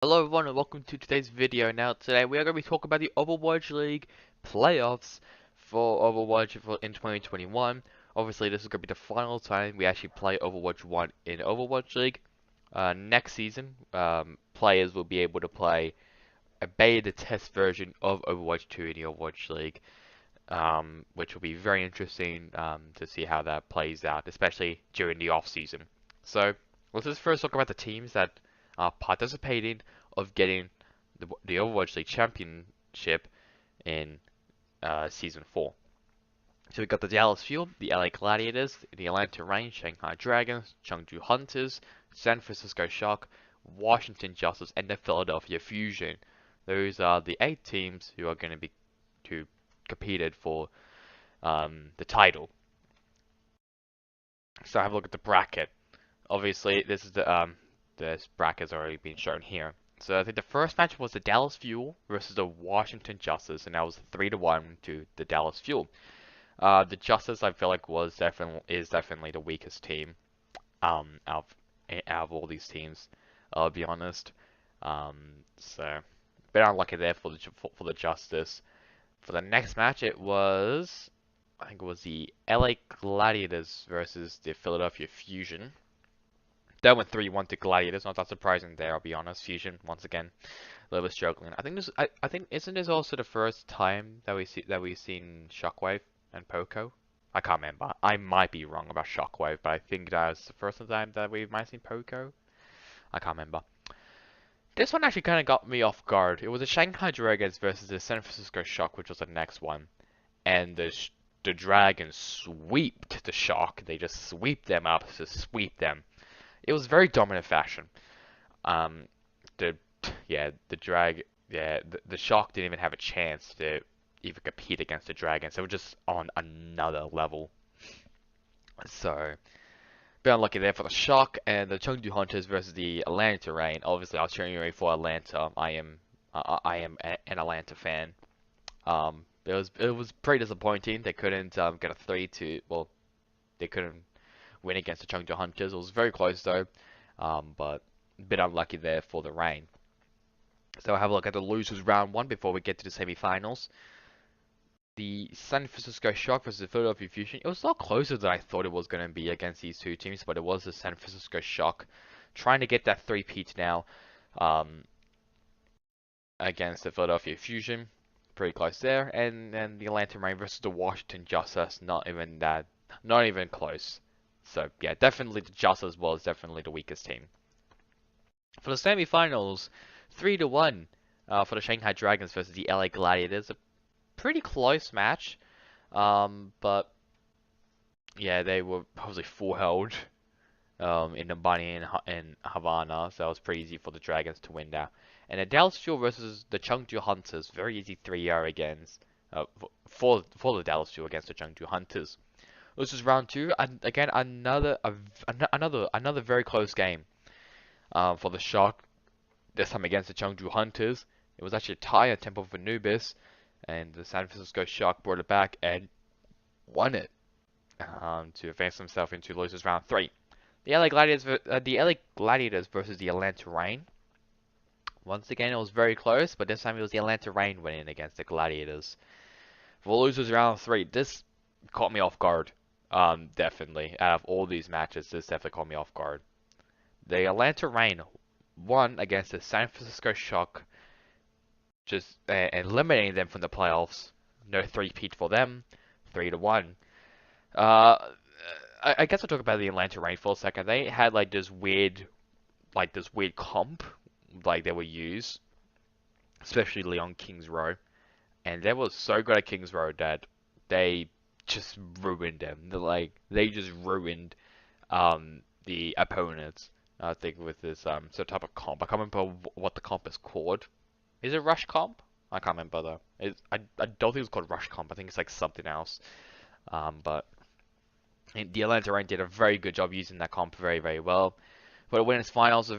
Hello everyone and welcome to today's video. Now today we are going to be talking about the Overwatch League playoffs for Overwatch in 2021. Obviously this is going to be the final time we actually play Overwatch 1 in Overwatch League. Next season, players will be able to play a beta test version of Overwatch 2 in the Overwatch League, which will be very interesting to see how that plays out, especially during the off season. So let's just first talk about the teams that are participating of getting the Overwatch League Championship in Season 4. So we got the Dallas Fuel, the LA Gladiators, the Atlanta Reign, Shanghai Dragons, Chengdu Hunters, San Francisco Shock, Washington Justice, and the Philadelphia Fusion. Those are the 8 teams who are going to be competed for the title. So have a look at the bracket. Obviously, this is this bracket has already been shown here. So I think the first match was the Dallas Fuel versus the Washington Justice, and that was 3-1 to the Dallas Fuel. The Justice, I feel like, is definitely the weakest team out of all these teams. I'll be honest. So a bit unlucky there for the Justice. For the next match, I think it was the LA Gladiators versus the Philadelphia Fusion. That went 3-1 to Gladiators. Not that surprising there, I'll be honest. Fusion, once again, a little bit struggling. I think isn't this also the first time that we've seen Shockwave and Poco? I can't remember. I might be wrong about Shockwave, but I think that's the first time that we might have seen Poco. I can't remember. This one actually kind of got me off guard. It was the Shanghai Dragons versus the San Francisco Shock, which was the next one, and the Dragons sweeped the Shock. They just sweep them up, just sweep them. It was very dominant fashion. The Shock didn't even have a chance to even compete against the Dragons. They were just on another level. So, a bit unlucky there for the Shock and the Chengdu Hunters versus the Atlanta Reign. Obviously, I was cheering for Atlanta. I am an Atlanta fan. It was pretty disappointing. They couldn't get a 3-2. Well, they couldn't win against the Chengdu Hunters. It was very close though, but a bit unlucky there for the Reign. So have a look at the losers round 1 before we get to the semi-finals. The San Francisco Shock versus the Philadelphia Fusion. It was a lot closer than I thought it was going to be against these two teams, but it was the San Francisco Shock trying to get that 3-peat now against the Philadelphia Fusion. Pretty close there, and then the Atlanta Reign versus the Washington Justice. Not even close. So yeah, definitely the Justice was definitely the weakest team. For the semi-finals, 3-1 for the Shanghai Dragons versus the LA Gladiators. A pretty close match, but yeah, they were obviously full held in the Bunny and Havana, so it was pretty easy for the Dragons to win that. And the Dallas Fuel versus the Chengdu Hunters, very easy 3-0 against for the Dallas Fuel against the Chengdu Hunters. This is round 2, and again another very close game for the Shock. This time against the Chengdu Hunters. It was actually a tie at Temple of Anubis, and the San Francisco Shock brought it back and won it to advance themselves into losers round 3. The LA Gladiators versus the Atlanta Reign. Once again, it was very close, but this time it was the Atlanta Reign winning against the Gladiators. For losers round 3, this caught me off guard. Definitely. Out of all these matches, this definitely caught me off guard. The Atlanta Reign won against the San Francisco Shock, just eliminating them from the playoffs. No 3-peat for them. 3-1. I guess I'll talk about the Atlanta Reign for a second. They had like this weird comp, like they would use, especially on Kings Row, and they were so good at Kings Row that they just ruined them. They just ruined the opponents. I think with this sort of type of comp. I can't remember what the comp is called. Is it Rush Comp? I can't remember though. I don't think it's called Rush Comp. I think it's like something else. But the Atlanta Reign did a very good job using that comp very, very well. But the winners finals,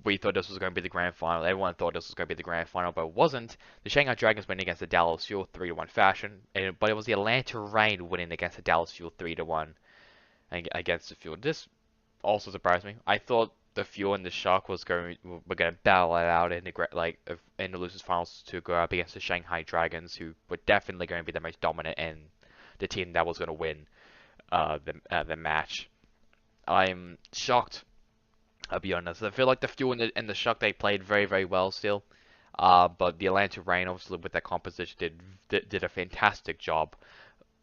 we thought this was going to be the grand final. Everyone thought this was going to be the grand final, but it wasn't. The Shanghai Dragons winning against the Dallas Fuel 3-1 fashion, but it was the Atlanta Reign winning against the Dallas Fuel 3-1 against the Fuel. This also surprised me. I thought the Fuel and the Shock were going to battle it out in in the losers finals to go up against the Shanghai Dragons, who were definitely going to be the most dominant and the team that was going to win the match. I'm shocked. I'll be honest. I feel like the Fuel and the Shock, they played very, very well still. But the Atlanta Reign, obviously with their composition, did a fantastic job.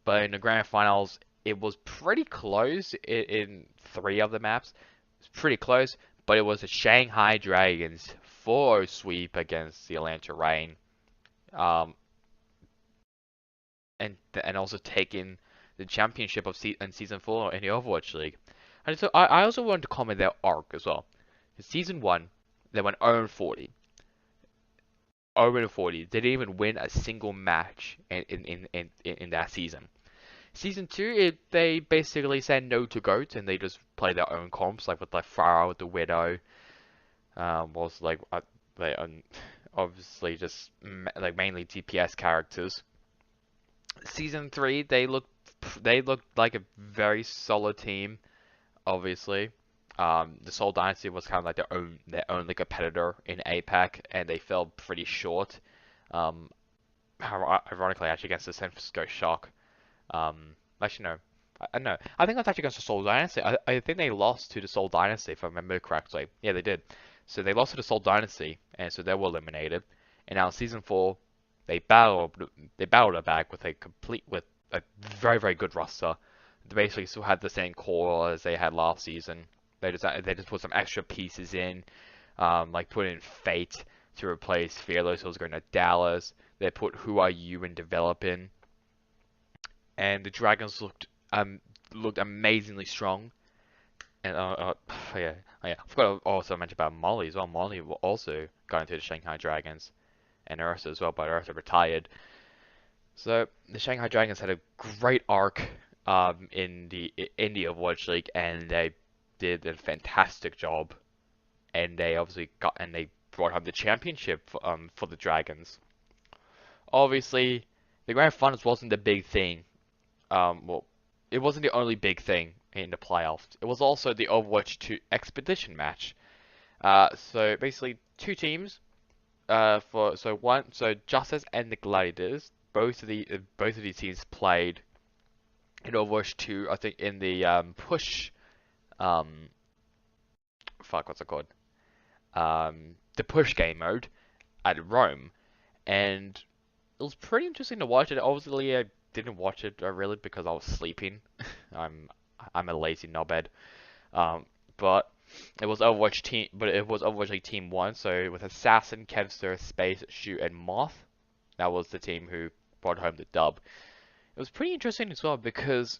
But in the grand finals, it was pretty close in 3 of the maps. It was pretty close, but it was the Shanghai Dragons 4-0 sweep against the Atlanta Reign. Um, and also taking the championship of in Season 4 in the Overwatch League. And so I also wanted to comment their arc as well. In Season 1, they went 0-40. 0-40. They didn't even win a single match in that season. Season 2, they basically said no to GOAT, and they just played their own comps, like with Farah, with the Widow. Was like they obviously just like mainly DPS characters. Season 3, they looked like a very solid team. Obviously, the Seoul Dynasty was kind of like their only competitor in APAC, and they fell pretty short. Ironically, actually against the San Francisco Shock. Actually no, no. I think that's actually against the Seoul Dynasty. I think they lost to the Seoul Dynasty if I remember correctly. Yeah, they did. So they lost to the Seoul Dynasty, and so they were eliminated. And now in Season 4, they battled it back with a very, very good roster. They basically still had the same core as they had last season. They just put some extra pieces in, like put in Fate to replace Fearless, who was going to Dallas. They put Who Are You in developing, and the Dragons looked amazingly strong. And yeah, I forgot to also mention about Molly as well. Molly also got into the Shanghai Dragons, and Ursa as well, but Ursa retired. So the Shanghai Dragons had a great arc in the Overwatch League, and they did a fantastic job. And they obviously brought home the championship for the Dragons. Obviously, the grand finals wasn't the big thing. Well, it wasn't the only big thing in the playoffs. It was also the Overwatch 2 Expedition match. So basically, 2 teams. So Justice and the Gladiators. Both of these teams played in Overwatch 2. I think in the push. What's it called? The push game mode at Rome, and it was pretty interesting to watch it. Obviously, I didn't watch it really because I was sleeping. I'm a lazy knobhead. But it was Overwatch League Team 1, so with Assassin, Kevster, Space, Shoot, and Moth, that was the team who brought home the dub. It was pretty interesting as well because,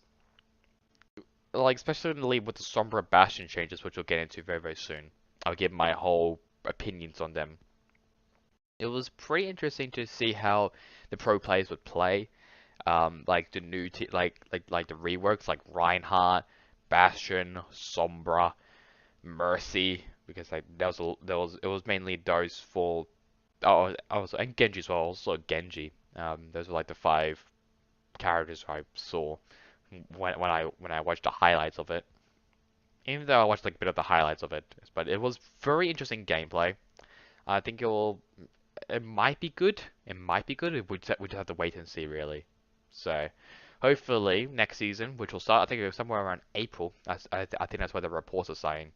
like, especially in the league with the Sombra Bastion changes, which we'll get into very, very soon. I'll give my whole opinions on them. It was pretty interesting to see how the pro players would play. Like the new like the reworks like Reinhardt, Bastion, Sombra, Mercy, because like it was mainly those 4. Oh, also and Genji as well. Also Genji. Those were like the 5 characters I saw when I watched the highlights of it. Even though I watched like a bit of the highlights of it, but it was very interesting gameplay. I think it might be good. It might be good. We just have to wait and see really. So, hopefully next season, which will start, I think somewhere around April. I think that's what the reports are saying.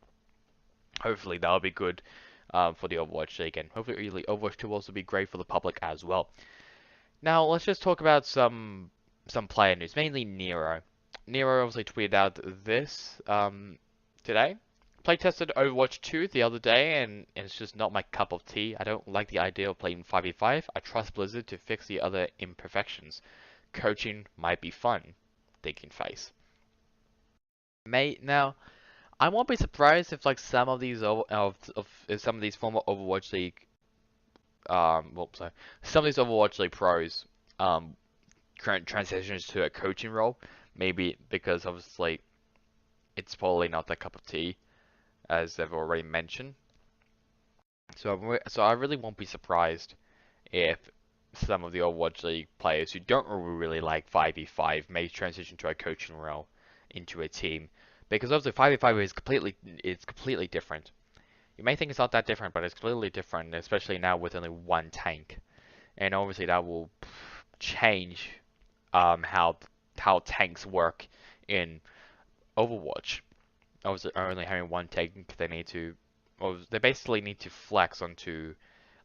Hopefully that'll be good for the Overwatch League, and hopefully Overwatch 2 will also be great for the public as well. Now let's just talk about some player news, mainly Nero. Nero obviously tweeted out this today. Playtested Overwatch 2 the other day, and it's just not my cup of tea. I don't like the idea of playing 5v5. I trust Blizzard to fix the other imperfections. Coaching might be fun. Thinking face. Now, I won't be surprised if like some of these former Overwatch League, some of these Overwatch League pros, transitions to a coaching role. Maybe because obviously, it's probably not their cup of tea, as they've already mentioned. So I really won't be surprised if some of the Overwatch League players who don't really like 5v5 may transition to a coaching role into a team, because obviously 5v5 is completely different. You may think it's not that different, but it's clearly different, especially now with only one tank. And obviously that will change how tanks work in Overwatch. Obviously, only having one tank, they need to, well, they basically need to flex onto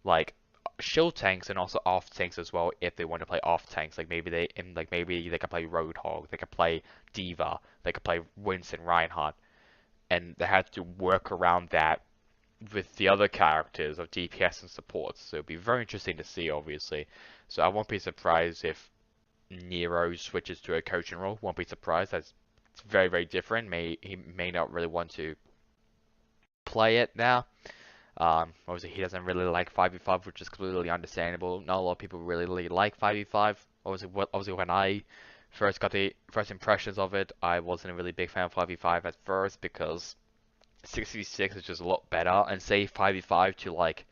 like shield tanks and also off tanks as well if they want to play off tanks. Maybe they can play Roadhog, they can play Diva, they can play Winston Reinhardt, and they have to work around that with the other characters of DPS and supports. So it'll be very interesting to see, obviously. So I won't be surprised if Nero switches to a coaching role. Won't be surprised. That's it's very, very different. He may not really want to play it now. Obviously he doesn't really like 5v5, which is clearly understandable. Not a lot of people really like 5v5. Obviously when I first got the first impressions of it, I wasn't a really big fan of 5v5 at first because 6v6 is just a lot better, and say 5v5 to like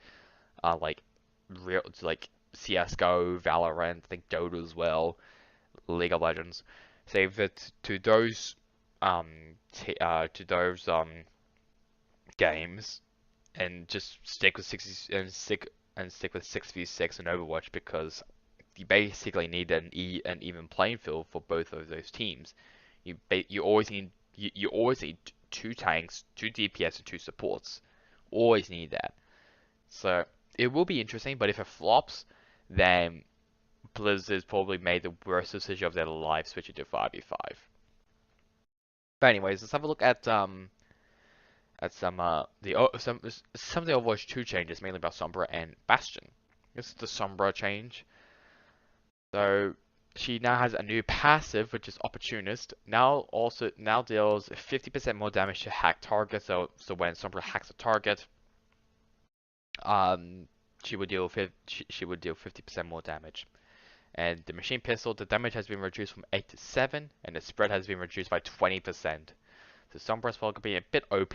real to like CS:GO, Valorant, I think Dota as well, League of Legends. Save it to those games, and just stick with 6v6 in Overwatch because you basically need an even playing field for both of those teams. You always need two tanks, two DPS, and two supports. Always need that. So it will be interesting, but if it flops, then Blizzard's probably made the worst decision of their life switching to 5v5. But anyways, let's have a look at some of the Overwatch 2 changes, mainly about Sombra and Bastion. This is the Sombra change. So she now has a new passive, which is Opportunist. Now deals 50% more damage to hack targets. So when Sombra hacks a target, she would deal 50% more damage. And the machine pistol, the damage has been reduced from 8 to 7, and the spread has been reduced by 20%. So Sombra as well could be a bit OP.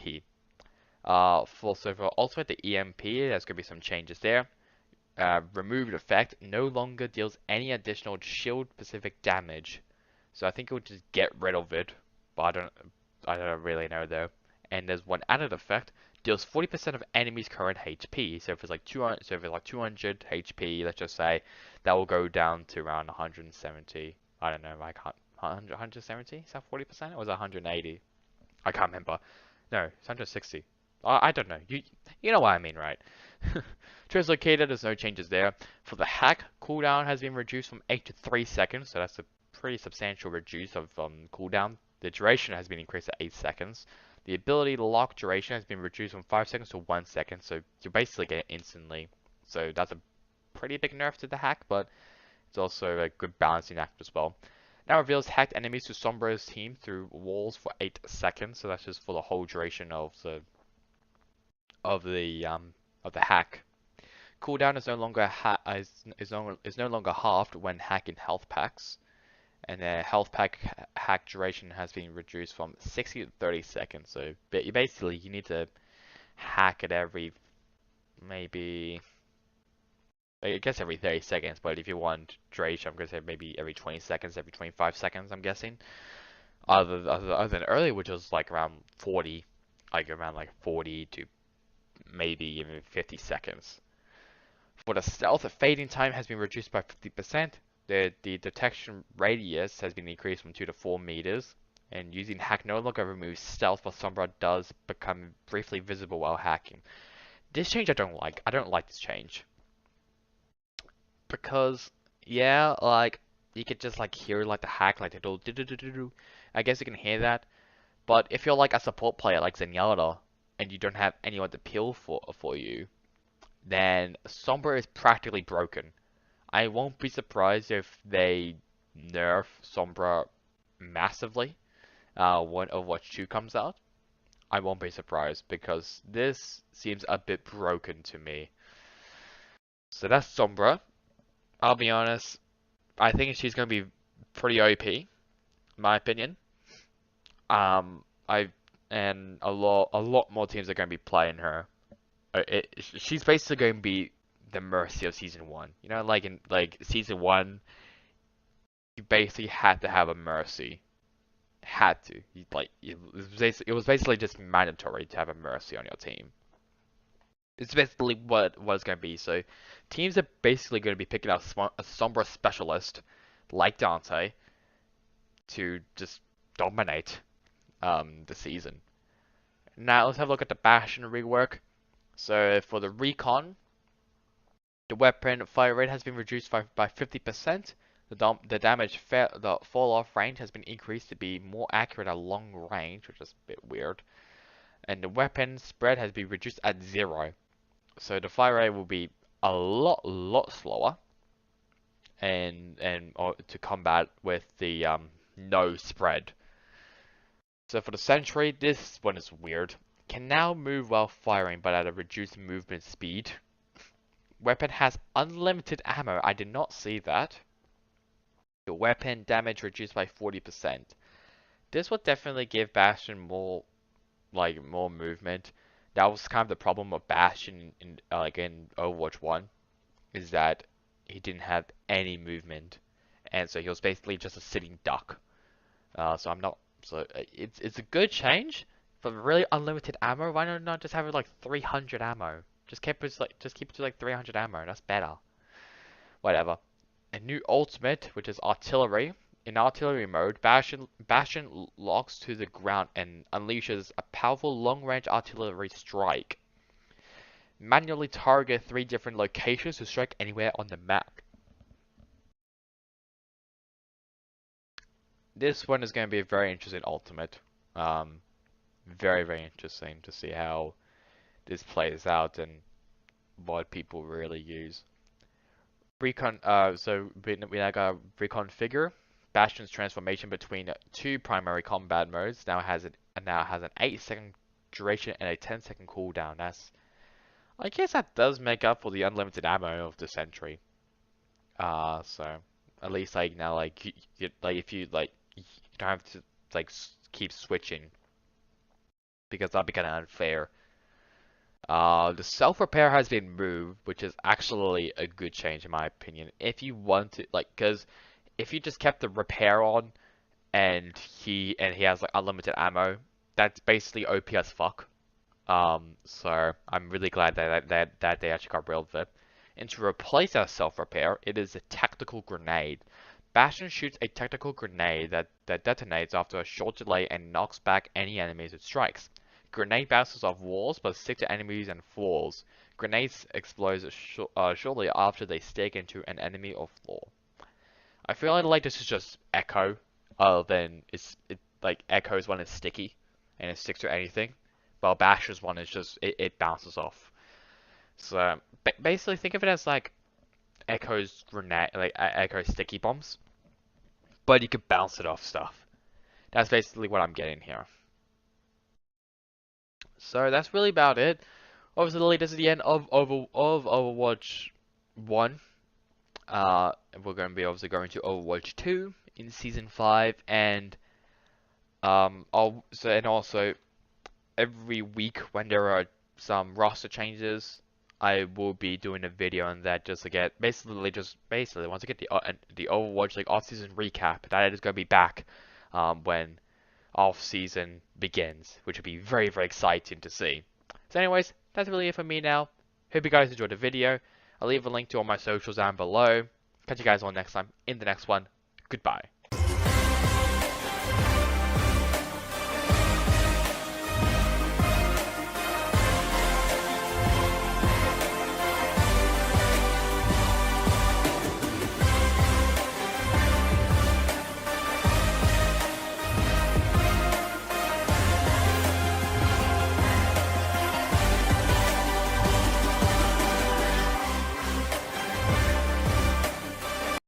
For Ultimate, the EMP, there's going to be some changes there. Removed effect no longer deals any additional shield-specific damage. So I think it would just get rid of it, but I don't really know though. And there's one added effect, deals 40% of enemies' current HP. So if it's like 200 HP, let's just say, that will go down to around 170. I don't know, 170? Is that 40%? Or was it 180? I can't remember. No, it's 160. I don't know. You know what I mean, right? Translocated, there's no changes there. For the hack, cooldown has been reduced from 8 to 3 seconds, so that's a pretty substantial reduce of cooldown. The duration has been increased to 8 seconds. The ability to lock duration has been reduced from 5 seconds to 1 second, so you basically get it instantly. So that's a pretty big nerf to the hack, but it's also a good balancing act as well. Now reveals hacked enemies to Sombra's team through walls for 8 seconds, so that's just for the whole duration of the hack. Cooldown is no longer is no longer halved when hacking health packs, and the health pack hack duration has been reduced from 60 to 30 seconds. So basically, you need to hack it every maybe, I guess every 30 seconds. But if you want duration, I'm gonna say maybe every 20 seconds, every 25 seconds. I'm guessing. Other than earlier, which was like around 40, around 40 to maybe even 50 seconds. For the stealth, the fading time has been reduced by 50%. The detection radius has been increased from 2 to 4 meters. And using hack no longer removes stealth, but Sombra does become briefly visible while hacking. This change I don't like. I don't like this change. Because, yeah, you could just hear the hack, the do do do do do. I guess you can hear that. But if you're a support player like Zenyatta, and you don't have anyone to peel for you, then Sombra is practically broken. I won't be surprised if they nerf Sombra massively when Overwatch 2 comes out. I won't be surprised because this seems a bit broken to me. So that's Sombra. I'll be honest, I think she's going to be pretty OP, in my opinion. And a lot more teams are going to be playing her. She's basically going to be the Mercy of Season 1. You know, in Season 1, you basically had to have a Mercy. Had to. It was basically just mandatory to have a Mercy on your team. It's basically what it's going to be. So teams are basically going to be picking up a Sombra specialist like Dante to just dominate the season. Now let's have a look at the Bastion rework. So for the recon, the weapon fire rate has been reduced by 50%. The the fall off range has been increased to be more accurate at long range, which is a bit weird. And the weapon spread has been reduced at 0. So the fire rate will be a lot slower, and to combat with the no spread. So for the sentry, this one is weird. Can now move while firing, but at a reduced movement speed. Weapon has unlimited ammo. I did not see that. The weapon damage reduced by 40%. This would definitely give Bastion more movement. That was kind of the problem with Bastion in Overwatch 1, is that he didn't have any movement, and so he was basically just a sitting duck. So I'm not. So it's a good change, but really unlimited ammo. Why not just have it like 300 ammo? Just keep it to like 300 ammo. That's better. Whatever. A new ultimate, which is artillery. In artillery mode, Bastion locks to the ground and unleashes a powerful long-range artillery strike. Manually target 3 different locations to strike anywhere on the map. This one is going to be a very interesting ultimate. Very interesting to see how this plays out and what people really use. So we now got reconfigure. Bastion's transformation between 2 primary combat modes now has an 8-second duration and a 10-second cooldown. I guess that does make up for the unlimited ammo of the sentry. So at least like now if you don't have to keep switching, because that'd be kind of unfair. The self-repair has been moved, which is actually a good change in my opinion. If you want to, because if you just kept the repair on and he has like unlimited ammo, that's basically OP as fuck. So I'm really glad that they actually got rid of it. And to replace our self-repair, it is a tactical grenade. Bastion shoots a tactical grenade that detonates after a short delay and knocks back any enemies it strikes. Grenade bounces off walls but stick to enemies and floors. Grenades explode shortly after they stick into an enemy or floor. I feel like this is just echo, then it like echoes when it's sticky and it sticks to anything. While Bastion's one is just it bounces off. So basically think of it as like Echo's grenade, like Echo's sticky bombs, but you could bounce it off stuff. That's basically what I'm getting here. So that's really about it. Obviously, this is the end of Overwatch 1. We're going to be obviously going to Overwatch 2 in Season 5, and also every week when there are some roster changes, I will be doing a video on that just to get basically once I get the Overwatch like off-season recap, that is going to be back when off-season begins, which will be very exciting to see. So anyways, that's really it for me now. Hope you guys enjoyed the video. I'll leave a link to all my socials down below. Catch you guys all next time in the next one. Goodbye.